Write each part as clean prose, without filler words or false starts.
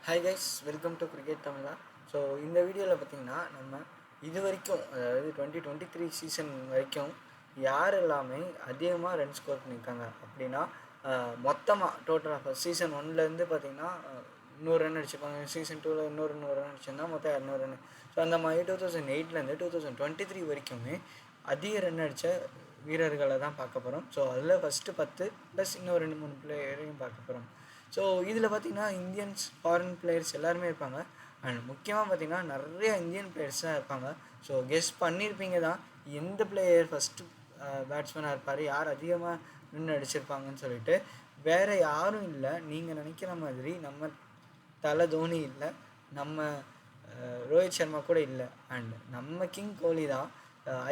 Hi guys, welcome to cricket Tamizha. So இந்த வீடியோவில் பார்த்தீங்கன்னா நம்ம இது வரைக்கும், அதாவது 2023 சீசன் வரைக்கும் யார் எல்லாமே அதிகமாக ரன் ஸ்கோர் பண்ணியிருக்காங்க அப்படின்னா, மொத்தமாக டோட்டலாக ஃபஸ்ட் சீசன் ஒன்லேருந்து பார்த்தீங்கன்னா 100 ரன் அடிச்சிருப்பாங்க. சீசன் 2ல் இன்னொரு 100 ரன் அடிச்சிருந்தா மொத்தம் 200 ரன். ஸோ அந்த மாதிரி 2008லேருந்து 2023 வரைக்குமே அதிக ரன் அடித்த வீரர்களை தான் பார்க்க போகிறோம். ஸோ அதில் ஃபஸ்ட்டு 10 ப்ளஸ் இன்னும் 2-3 பிளேயரையும் பார்க்க போகிறோம். ஸோ இதில் பார்த்திங்கன்னா இந்தியன்ஸ், ஃபாரின் பிளேயர்ஸ் எல்லாருமே இருப்பாங்க. அண்ட் முக்கியமாக பார்த்திங்கன்னா நிறைய இந்தியன் பிளேயர்ஸ் தான் இருப்பாங்க. ஸோ கெஸ் பண்ணியிருப்பீங்க தான் எந்த பிளேயர் ஃபஸ்ட்டு பேட்ஸ்மேனாக இருப்பார், யார் அதிகமாக நின்று அடிச்சிருப்பாங்கன்னு சொல்லிட்டு. வேறு யாரும் இல்லை, நீங்கள் நினைக்கிற மாதிரி நம்ம தலை தோனி இல்லை, நம்ம ரோஹித் சர்மா கூட இல்லை, அண்ட் நம்ம கிங் கோலி தான்.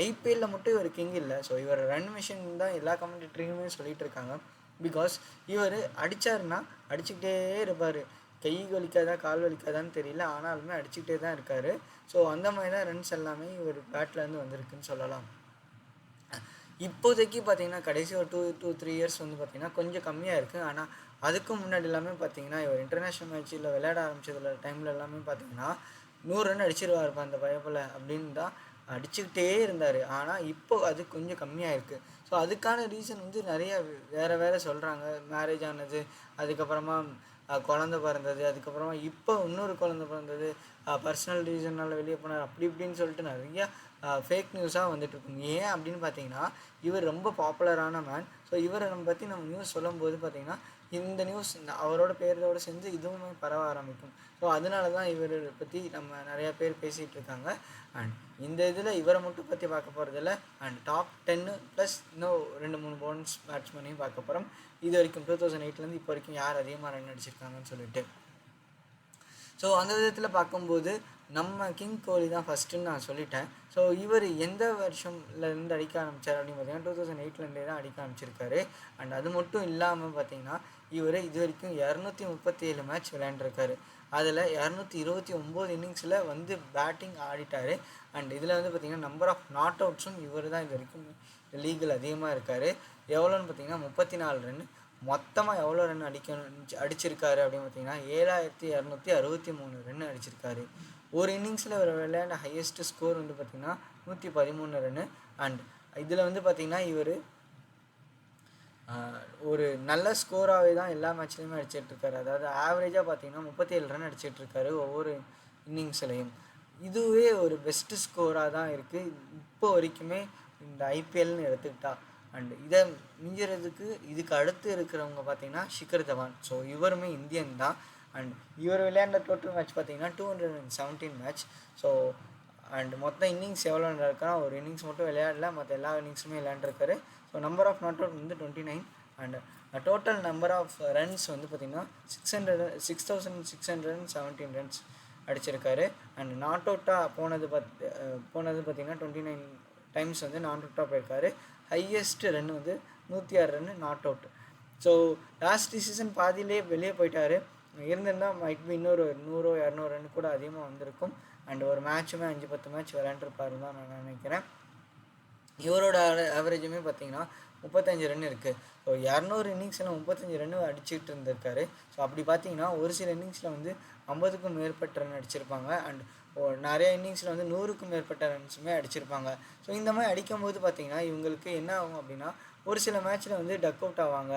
ஐபிஎல்லில் மட்டும் இவர் கிங் இல்லை. ஸோ இவர் ரன் மிஷின் தான் எல்லா கமெண்டேட்டரியுமே சொல்லிகிட்டு இருக்காங்க. பிகாஸ் இவர் அடித்தாருன்னா அடிச்சுக்கிட்டே இருப்பார். கை வலிக்காதா கால் வலிக்காதான்னு தெரியல, ஆனாலுமே அடிச்சுக்கிட்டே தான் இருக்கார். ஸோ அந்த மாதிரி தான் ரன்ஸ் எல்லாமே இவர் பேட்லேருந்து வந்திருக்குன்னு சொல்லலாம். இப்போதைக்கு பார்த்தீங்கன்னா கடைசி ஒரு 2-3 இயர்ஸ் வந்து பார்த்திங்கன்னா கொஞ்சம் கம்மியாக இருக்குது. ஆனால் அதுக்கு முன்னாடி எல்லாமே பார்த்தீங்கன்னா இவர் இன்டர்நேஷ்னல் மேட்சில் விளையாட ஆரம்பித்ததில் டைமில் எல்லாமே பார்த்தீங்கன்னா 100 ரன் அடிச்சிருவாருப்பா அந்த பயப்பில் அப்படின்னு தான் அடிச்சுக்கிட்டே இருந்தார். ஆனால் இப்போ அது கொஞ்சம் கம்மியாக இருக்குது. ஸோ அதுக்கான ரீசன் வந்து நிறைய வேறு சொல்கிறாங்க. மேரேஜ் ஆனது, அதுக்கப்புறமா குழந்த பிறந்தது, அதுக்கப்புறமா இப்போ இன்னொரு குழந்த பிறந்தது, பர்சனல் ரீசனால் வெளியே போனார், அப்படி இப்படின்னு சொல்லிட்டு நிறையா ஃபேக் நியூஸாக வந்துட்டுருக்குங்க. ஏன் அப்படின்னு பார்த்தீங்கன்னா இவர் ரொம்ப பாப்புலரான மேன். ஸோ இவரை பற்றி நம்ம நியூஸ் சொல்லும்போது பார்த்திங்கன்னா இந்த நியூஸ் அவரோட பேரோடு சேர்ந்து இதுவுமே பரவ ஆரம்பிக்கும். ஸோ அதனால தான் இவரை பற்றி நம்ம நிறையா பேர் பேசிகிட்டு இருக்காங்க. அண்ட் இந்த இதில் இவரை மட்டும் பற்றி பார்க்க போகிறதில்ல, அண்ட் டாப் 10 ப்ளஸ் இன்னும் 2-3 போனஸ் பேட்ஸ்மேனையும் பார்க்க போகிறோம். இது வரைக்கும் 2008லேருந்து இப்போ வரைக்கும் யார் அதிகமாக ரன் அடிச்சிருக்காங்கன்னு சொல்லிட்டு. ஸோ அந்த விதத்தில் பார்க்கும்போது நம்ம கிங் கோலி தான் ஃபஸ்ட்டுன்னு நான் சொல்லிட்டேன். ஸோ இவர் எந்த வருஷம்லேருந்து அடிக்க ஆரம்பித்தார் அப்படின்னு பார்த்தீங்கன்னா 2008லேருந்தே தான் அடிக்க ஆரம்பிச்சிருக்காரு. அண்ட் அது மட்டும் இல்லாமல் பார்த்தீங்கன்னா இவர் இது வரைக்கும் 237 மேட்ச் விளையாண்டுருக்காரு. அதில் 229 இன்னிங்ஸில் வந்து பேட்டிங் ஆடிட்டார். அண்ட் இதில் வந்து பார்த்திங்கன்னா நம்பர் ஆஃப் நாட் அவுட்ஸும் இவர் தான் இது வரைக்கும் லீகில் அதிகமாக இருக்கார். எவ்வளோன்னு பார்த்தீங்கன்னா 34 ரன். மொத்தமாக எவ்வளோ ரன் அடிச்சிருக்காரு அப்படின்னு பார்த்தீங்கன்னா 7263 ரன் அடிச்சிருக்காரு. ஒரு இன்னிங்ஸில் ஒரு விளையாண்ட ஹையஸ்ட்டு ஸ்கோர் வந்து பார்த்திங்கன்னா 113 ரன்னு. அண்ட் இதில் வந்து பார்த்திங்கன்னா இவர் ஒரு நல்ல ஸ்கோராகவே தான் எல்லா மேட்ச்லேயுமே அடிச்சிட்ருக்காரு. அதாவது ஆவரேஜாக பார்த்திங்கன்னா 37 ரன் அடிச்சிட்ருக்காரு ஒவ்வொரு இன்னிங்ஸ்லையும். இதுவே ஒரு பெஸ்ட்டு ஸ்கோராக தான் இருக்குது இப்போ வரைக்குமே இந்த ஐபிஎல்னு எடுத்துக்கிட்டா. அண்ட் இதை மிஞ்சுறதுக்கு இதுக்கு அடுத்து இருக்கிறவங்க பார்த்திங்கன்னா ஷிகர் தவான். ஸோ இவருமே இந்தியன் தான். அண்ட் இவர் விளையாண்ட டோட்டல் மேட்ச் பார்த்திங்கன்னா 217 மேட்ச். ஸோ அண்ட் மொத்தம் இன்னிங்ஸ் எவ்வளோ இருக்குன்னா ஒரு இன்னிங்ஸ் மட்டும் விளையாடல, மற்ற எல்லா இன்னிங்ஸுமே விளையாண்டுருக்காரு. So number of not out வந்து 29. And total number of runs வந்து பார்த்திங்கன்னா 6617 ரன்ஸ் அடிச்சிருக்காரு. அண்ட் நாட் அவுட்டாக போனது பார்த்திங்கன்னா 29 டைம்ஸ் வந்து நாட் அவுட்டாக போயிருக்காரு. ஹையஸ்ட் ரன் வந்து 106 run not out. So last season பாதியிலே வெளியே போயிட்டார். இருந்திருந்தால் மைட் பி இன்னொரு 100-200 ரன் கூட அதிகமாக வந்திருக்கும். அண்ட் ஒரு மேட்சுமே 5-10 மேட்ச் விளையாண்டுருப்பாருன்னு தான் நான் நினைக்கிறேன். இவரோட ஆவரேஜுமே பார்த்திங்கன்னா 35 ரன் இருக்குது. ஸோ 200 இன்னிங்ஸில் 35 ரன் அடிச்சுட்டு இருந்திருக்காரு. ஸோ அப்படி பார்த்தீங்கன்னா ஒரு சில இன்னிங்ஸில் வந்து 50க்கும் மேற்பட்ட ரன் அடிச்சிருப்பாங்க. அண்ட் நிறைய இன்னிங்ஸில் வந்து 100க்கும் மேற்பட்ட ரன்ஸுமே அடிச்சிருப்பாங்க. ஸோ இந்த மாதிரி அடிக்கும்போது பார்த்திங்கன்னா இவங்களுக்கு என்ன ஆகும் அப்படின்னா ஒரு சில மேட்ச்சில் வந்து டக் அவுட் ஆவாங்க,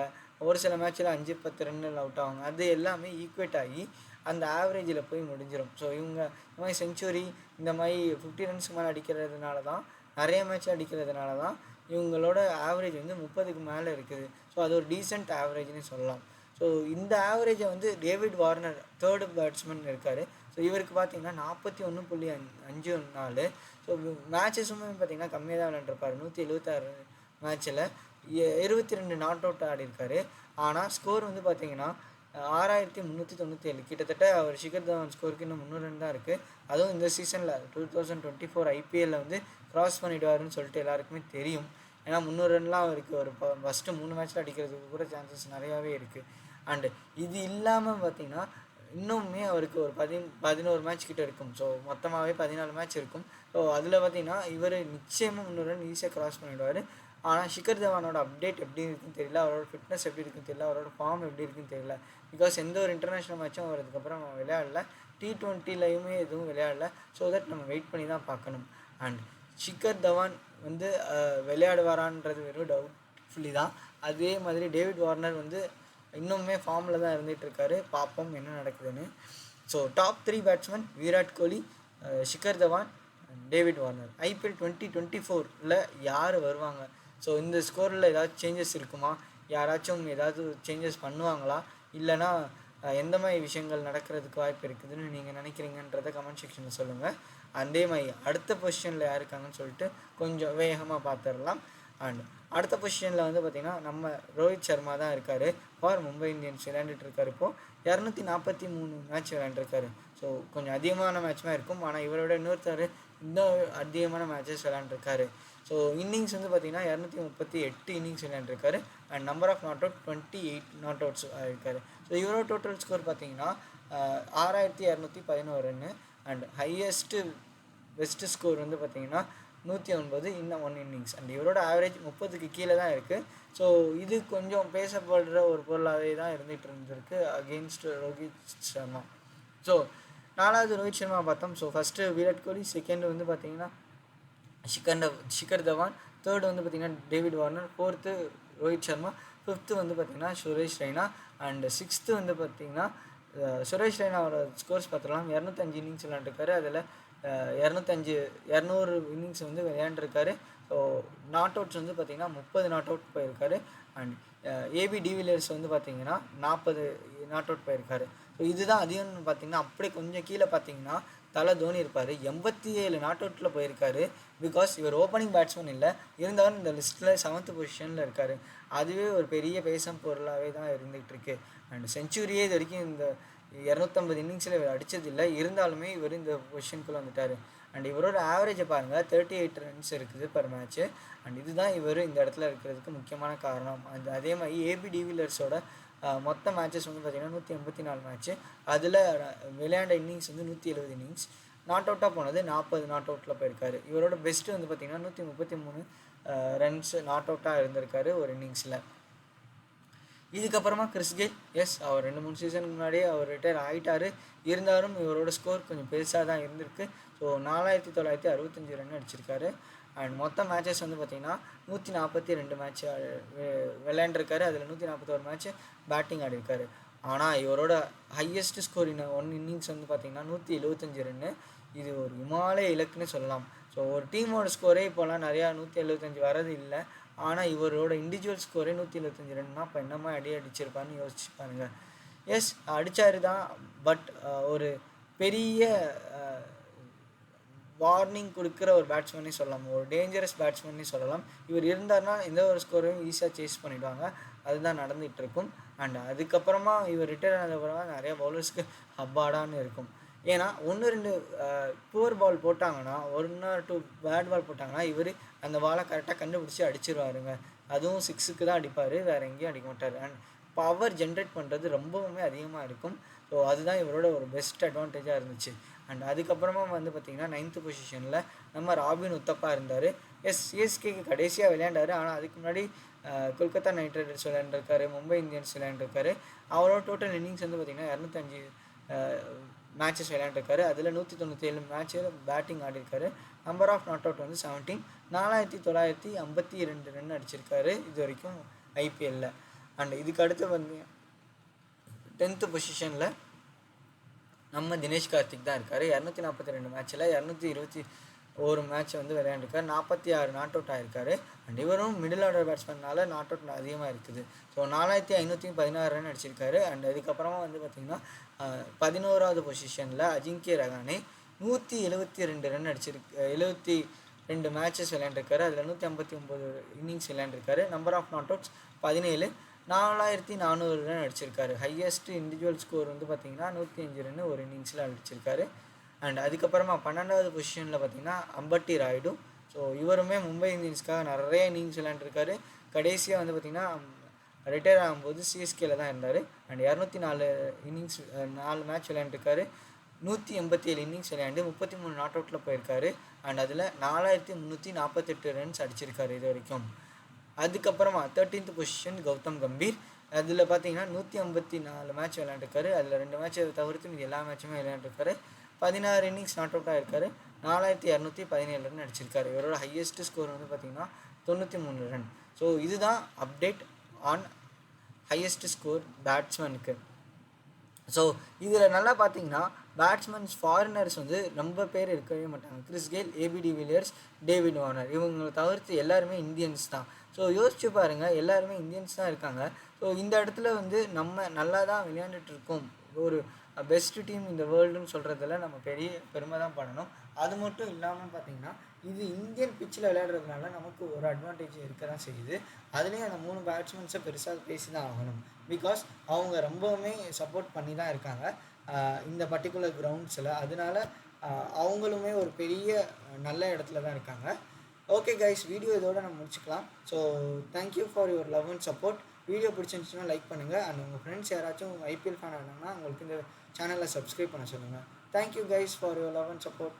ஒரு சில மேட்ச்சில் 5-10 ரன்னில் அவுட் ஆவாங்க. அது எல்லாமே ஈக்குவேட் ஆகி அந்த ஆவரேஜில் போய் முடிஞ்சிடும். ஸோ இவங்க இந்த மாதிரி செஞ்சுரி இந்த மாதிரி 50 ரன்ஸுக்கு மேலே அடிக்கிறதுனால தான், நிறைய மேட்ச் அடிக்கிறதுனால தான் இவங்களோட ஆவரேஜ் வந்து 30க்கு மேலே இருக்குது. ஸோ அது ஒரு டீசென்ட் ஆவரேஜ்னு சொல்லலாம். ஸோ இந்த ஆவரேஜை வந்து டேவிட் வார்னர் 3rd பேட்ஸ்மேன் இருக்கார். ஸோ இவருக்கு பார்த்திங்கன்னா 41.54. ஸோ மேட்சஸுமே பார்த்திங்கன்னா கம்மியாக தான் விளையாண்டுருப்பார். 176 மேட்ச்சில் 22 நாட் அவுட் ஆடிருக்காரு. ஆனால் ஸ்கோர் வந்து பார்த்திங்கன்னா 6397. கிட்டத்தட்ட அவர் ஷிகர் தவான் ஸ்கோருக்கு இன்னும் 300 ரன் தான் இருக்குது. அதுவும் இந்த சீசனில் 2024 ஐபிஎல்லில் வந்து க்ராஸ் பண்ணிவிடுவாருன்னு சொல்லிட்டு எல்லாருக்குமே தெரியும். ஏன்னா 300 ரன்லாம் அவருக்கு ஒரு ஃபஸ்ட்டு 3 மேட்ச்சில் அடிக்கிறதுக்கு கூட சான்சஸ் நிறையாவே இருக்குது. அண்டு இது இல்லாமல் பார்த்திங்கன்னா இன்னுமே அவருக்கு ஒரு 11 மேட்ச் கிட்ட இருக்கும். ஸோ மொத்தமாகவே 14 மேட்ச் இருக்கும். ஸோ அதில் பார்த்திங்கன்னா இவர் நிச்சயமாக 300 ரன் ஈஸியாக க்ராஸ் பண்ணிவிடுவார். ஆனால் ஷிகர் தவானோட அப்டேட் எப்படி இருக்குன்னு தெரியல, அவரோட ஃபிட்னஸ் எப்படி இருக்குன்னு தெரியல, அவரோட ஃபார்ம் எப்படி இருக்குன்னு தெரியல. பிகாஸ் எந்த ஒரு இன்டர்நேஷ்னல் மேட்சும் வரதுக்கப்புறம் அவன் விளையாடல, T20லையுமே எதுவும் விளையாடல. ஸோ தட் நம்ம வெயிட் பண்ணி தான் பார்க்கணும். அண்ட் ஷிகர் தவான் வந்து விளையாடுவாரான்றது வெறும் டவுட்ஃபுல்லி தான். அதே மாதிரி டேவிட் வார்னர் வந்து இன்னுமே ஃபார்மில் தான் இருந்துகிட்ருக்காரு. பார்ப்போம் என்ன நடக்குதுன்னு. So top 3 batsman Virat Kohli, Shikhar Dhawan, David Warner. IPL 2024ல் யார் வருவாங்க? ஸோ இந்த ஸ்கோரில் ஏதாச்சும் சேஞ்சஸ் இருக்குமா? யாராச்சும் ஏதாவது சேஞ்சஸ் பண்ணுவாங்களா? இல்லைனா எந்த மாதிரி விஷயங்கள் நடக்கிறதுக்கு வாய்ப்பு இருக்குதுன்னு நீங்கள் நினைக்கிறீங்கன்றதை கமெண்ட் செக்ஷனில் சொல்லுங்கள். அதே மாதிரி அடுத்த பொசிஷனில் யார் இருக்காங்கன்னு சொல்லிட்டு கொஞ்சம் வேகமாக பார்த்துடலாம். அண்ட் அடுத்த பொசிஷனில் வந்து பார்த்திங்கன்னா நம்ம ரோஹித் சர்மா தான் இருக்கார். ஃபார் மும்பை இந்தியன்ஸ் விளையாண்டுட்டு இப்போது 243 மேட்ச் விளையாண்டுருக்காரு. ஸோ கொஞ்சம் அதிகமான மேட்ச்மாக இருக்கும். ஆனால் இவரோட இன்னொருத்தர் இன்னும் அதிகமான மேட்சஸ் விளையாண்டுருக்காரு. ஸோ இன்னிங்ஸ் வந்து பார்த்திங்கன்னா 238 இன்னிங்ஸ் விளையாண்டுருக்காரு. And number of not out 28 not outs இருக்காரு. ஸோ இவரோட டோட்டல் ஸ்கோர் பார்த்திங்கன்னா 6211 run. And highest best score வந்து பார்த்திங்கன்னா 109 இன்னும் 1 இன்னிங்ஸ். அண்ட் இவரோட ஆவரேஜ் 30க்கு கீழே தான் இருக்குது. ஸோ இது கொஞ்சம் பேசப்படுற ஒரு பொருளாகவே தான் இருந்துகிட்டு அகெயின்ஸ்ட் ரோஹித் சர்மா. ஸோ 4வது ரோஹித் சர்மா பார்த்தோம். So first Virat Kohli, second வந்து பார்த்திங்கன்னா ஷிகர் தவான், தேர்டு வந்து பார்த்திங்கன்னா David Warner, fourth Rohit Sharma, fifth வந்து பார்த்திங்கன்னா சுரேஷ் ரெய்னா, அண்ட் சிக்ஸ்த்து வந்து பார்த்திங்கன்னா சுரேஷ் ரெய்னாவோட ஸ்கோர்ஸ் பார்த்துக்கலாம். 205 இன்னிங்ஸ் விளையாண்டுருக்காரு. அதில் 200 இன்னிங்ஸ் வந்து விளையாண்டுருக்காரு. ஸோ நாட் அவுட்ஸ் வந்து பார்த்திங்கன்னா 30 நாட் அவுட் போயிருக்காரு. அண்ட் ஏபி டிவிலியர்ஸ் வந்து பார்த்திங்கன்னா 40 நாட் அவுட் போயிருக்காரு. ஸோ இதுதான் அதிகம்னு பார்த்திங்கன்னா அப்படியே கொஞ்சம் கீழே பார்த்திங்கன்னா தலை தோனி இருப்பார். 87 நாட் அவுட்டில் போயிருக்காரு. பிகாஸ் இவர் ஓப்பனிங் பேட்ஸ்மேன் இல்லை, இருந்தாலும் இந்த லிஸ்ட்டில் 7th பொசிஷனில் இருக்கார். அதுவே ஒரு பெரிய பேசும் பொருளாகவே தான் இருந்துகிட்ருக்கு. அண்ட் செஞ்சுரியே இது வரைக்கும் இந்த 250 இன்னிங்ஸில் இவர் அடித்ததில்லை, இருந்தாலுமே இவர் இந்த பொசிஷனுக்குள்ளே வந்துட்டார். அண்ட் இவரோட ஆவரேஜை பாருங்கள், 38 ரன்ஸ் இருக்குது பர் மேட்ச்சு. அண்ட் இதுதான் இவர் இந்த இடத்துல இருக்கிறதுக்கு முக்கியமான காரணம். அதே மாதிரி ஏபி டிவிலியர்ஸோட மொத்த மேட்சஸ் வந்து பார்த்திங்கன்னா 184 மேட்ச்சு. அதில் விளையாண்ட இன்னிங்ஸ் வந்து 170 இன்னிங்ஸ். நாட் அவுட்டாக போனது 40 நாட் அவுட்டில் போயிருக்காரு. இவரோட பெஸ்ட்டு வந்து பார்த்திங்கன்னா 133 ரன்ஸ் நாட் அவுட்டாக இருந்திருக்காரு ஒரு இன்னிங்ஸில். இதுக்கப்புறமா கிறிஸ் கெயில், எஸ் அவர் 2-3 சீசனுக்கு முன்னாடியே அவர் ரிட்டையர் ஆகிட்டார். இருந்தாலும் இவரோட ஸ்கோர் கொஞ்சம் பெருசாக தான் இருந்திருக்கு. ஸோ 4965 ரன் அடிச்சிருக்காரு. அண்ட் மொத்த மேட்சஸ் வந்து பார்த்திங்கன்னா 142 மேட்ச் விளையாண்டுருக்காரு. அதில் 141 மேட்ச் பேட்டிங் ஆடிருக்காரு. ஆனால் இவரோட ஹையஸ்ட் ஸ்கோர் 1 இன்னிங்ஸ் வந்து பார்த்திங்கன்னா 175 ரன்னு. இது ஒரு இமாலய இலக்குன்னு சொல்லலாம். ஸோ ஒரு டீமோட ஸ்கோரே இப்போலாம் நிறையா 175 வரது இல்லை. ஆனால் இவரோட இண்டிவிஜுவல் ஸ்கோரே 175 ரன்னா அப்போ என்னமா அடிச்சிருப்பான்னு யோசிச்சு பாருங்கள். எஸ் அடித்தாரு தான், பட் ஒரு பெரிய வார்னிங் கொடுக்குற ஒரு பேட்ஸ்மேனே சொல்லலாம், ஒரு டேஞ்சரஸ் பேட்ஸ்மேனே சொல்லலாம். இவர் இருந்தார்னா எந்த ஒரு ஸ்கோரையும் ஈஸியாக சேஸ் பண்ணிவிடுவாங்க. அதுதான் நடந்துகிட்ருக்கும். அண்ட் அதுக்கப்புறமா இவர் ரிட்டையர் ஆனதுக்கப்புறமா நிறைய பவுலர்ஸ்க்கு ஹப்பாடான்னு இருக்கும். ஏன்னா 1-2 புவர் பால் போட்டாங்கன்னா, 1 or 2 பேட் பால் போட்டாங்கன்னா இவர் அந்த பாலை கரெக்டாக கண்டுபிடிச்சி அடிச்சிருவாருங்க. அதுவும் 6க்கு தான் அடிப்பார், வேறு எங்கேயும் அடிக்க மாட்டார். அண்ட் பவர் ஜென்ரேட் பண்ணுறது ரொம்பவுமே அதிகமாக இருக்கும். ஸோ அதுதான் இவரோட ஒரு பெஸ்ட் அட்வான்டேஜாக இருந்துச்சு. அண்ட் அதுக்கப்புறமா வந்து பார்த்திங்கன்னா 9th பொசிஷனில் நம்ம ராபின் உத்தப்பா இருந்தார். சிஎஸ்கேக்கு கடைசியாக விளையாண்டார். ஆனால் அதுக்கு முன்னாடி கொல்கத்தா நைட் ரைடர்ஸ் விளையாண்டுருக்காரு, மும்பை இந்தியன்ஸ் விளையாண்டுருக்காரு. அவரோட டோட்டல் இன்னிங்ஸ் வந்து பார்த்திங்கன்னா 205 மேட்சஸ் விளையாண்டுருக்காரு. அதில் 197 மேட்ச்சில் பேட்டிங் ஆடிருக்காரு. நம்பர் ஆஃப் நாட் அவுட் வந்து 17, 4952 ரன் அடிச்சிருக்காரு இது வரைக்கும் ஐபிஎல்லில். அண்ட் இதுக்கு அடுத்து வந்து 10th பொசிஷனில் நம்ம தினேஷ் கார்த்திக் தான் இருக்கார். 242 மேட்ச்சில் 221 மேட்ச் வந்து விளையாண்டுருக்காரு. 46 நாட் அவுட் ஆகிருக்காரு. அண்ட் இவரும் மிடில் ஆர்டர் பேட்ஸ்மேனால நாட் அவுட் அதிகமாக இருக்குது. ஸோ 4516 ரன் அடிச்சிருக்காரு. அண்ட் அதுக்கப்புறமா வந்து பார்த்திங்கன்னா 11வது பொசிஷனில் அஜிங்கிய ரஹானே 172 ரன் அடிச்சிருக்கு. 72 மேட்சஸ் விளையாண்டுருக்காரு. அதில் 159 இன்னிங்ஸ் விளையாண்டுருக்காரு. Number of not outs 17, 4400 run அடிச்சிருக்காரு. ஹையஸ்ட் இண்டிவிஜுவல் ஸ்கோர் வந்து பார்த்திங்கன்னா 105 ரன் ஒரு இன்னிங்ஸில் அடிச்சிருக்காரு. அண்ட் அதுக்கப்புறமா 12வது பொசிஷனில் பார்த்திங்கன்னா அம்பட்டி ராயுடு. ஸோ இவருமே மும்பை இந்தியன்ஸ்க்காக நிறைய இன்னிங்ஸ் விளையாண்டுருக்காரு. கடைசியாக வந்து பார்த்திங்கன்னா ரிட்டையர் ஆகும்போது சிஎஸ்கேல தான் இருந்தார். அண்ட் 204 இன்னிங்ஸ் 4 மேட்ச் விளையாண்டுருக்காரு. 187 இன்னிங்ஸ் விளையாண்டு 33 நாட் அவுட்டில் போயிருக்காரு. அண்ட் அதில் 4348 ரன்ஸ் அடிச்சிருக்காரு இது வரைக்கும். அதுக்கப்புறமா 13th பொசிஷன் கௌதம் கம்பீர். அதில் பார்த்தீங்கன்னா 154 மேட்ச் விளையாண்டுருக்காரு. அதில் 2 மேட்ச்சை தவிர்த்து மீதி எல்லா மேட்சுமே விளையாண்டுருக்காரு. 16 இன்னிங்ஸ் நாட் அவுட்டாக இருக்காரு. 4217 ரன் அடிச்சிருக்காரு. இவரோட ஹையஸ்ட் ஸ்கோர் வந்து பார்த்தீங்கன்னா 93 ரன். ஸோ இதுதான் அப்டேட் ஆன் ஹையஸ்ட் ஸ்கோர் பேட்ஸ்மேனுக்கு. ஸோ இதில் நல்லா பார்த்தீங்கன்னா பேட்ஸ்மேன்ஸ் ஃபாரினர்ஸ் வந்து ரொம்ப பேர் இருக்கவே மாட்டாங்க. Chris Gayle, AB de Villiers, David Warner இவங்களை தவிர்த்து எல்லாருமே இந்தியன்ஸ் தான். ஸோ யோசிச்சு பாருங்கள், எல்லாருமே இந்தியன்ஸ் தான் இருக்காங்க. ஸோ இந்த இடத்துல வந்து நம்ம நல்லா தான் விளையாண்டுட்ருக்கோம். ஒரு பெஸ்ட்டு டீம் இந்த வேர்ல்டுன்னு சொல்கிறதுல நம்ம பெரிய பெருமை தான் பண்ணணும். அது மட்டும் இல்லாமல் பார்த்தீங்கன்னா இது இந்தியன் பிச்சில் விளையாடுறதுனால நமக்கு ஒரு அட்வான்டேஜ் இருக்க தான் செய்யுது. அதுலேயும் அந்த 3 பேட்ஸ்மேன்ஸை பெருசாக பேசி தான் ஆகணும். பிகாஸ் அவங்க ரொம்பவுமே சப்போர்ட் பண்ணி தான் இருக்காங்க இந்த பர்டிகுலர் கிரவுண்ட்ஸில். அதனால அவங்களுமே ஒரு பெரிய நல்ல இடத்துல தான் இருக்காங்க. ஓகே கைஸ், வீடியோ இதோட நம்ம முடிச்சுக்கலாம். So thank you for your love and support. Video பிடிச்சிருந்துச்சுன்னா லைக் பண்ணுங்கள். அண்ட் உங்கள் ஃப்ரெண்ட்ஸ் யாராச்சும் ஐபிஎல் ஃபேன் ஆனாங்கன்னா உங்களுக்கு இந்த சேனலை சப்ஸ்கிரைப் பண்ண சொல்லுங்கள். Thank you guys for your love and support.